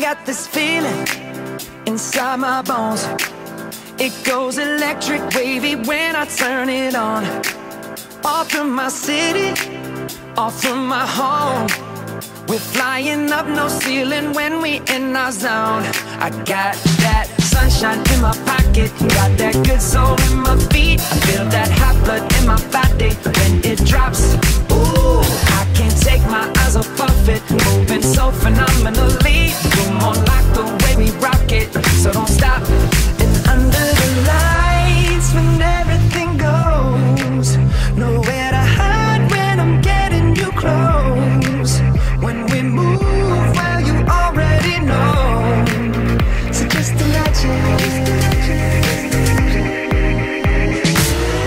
got this feeling inside my bones. It goes electric wavy when I turn it on. Off from my city, off from my home. We're flying up, no ceiling when we in our zone. I got that sunshine in my pocket, got that good soul in my feet. I feel that hot blood in my body when it drops. Ooh, I can't take my eyes off of it, moving so phenomenally. You're more like the way we rock it, so don't stop. And under the lights, when everything goes, nowhere to hide when I'm getting you close. When we move, well, you already know. So just imagine.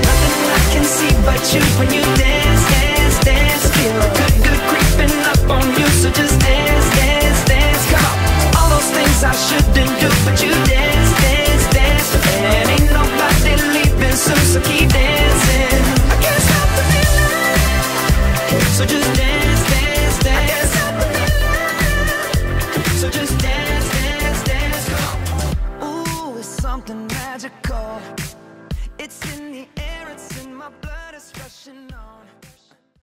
Nothing I can see but you when you dance, dance, dance. Feel good, good creeping up on you. So just dance, dance, dance. Come on. All those things I shouldn't do, but you dance, dance, dance. And ain't nobody leaving soon, so keep dancing. I can't stop the feeling. So just dance, dance, dance. So just dance, dance, dance. Ooh, it's something magical. It's in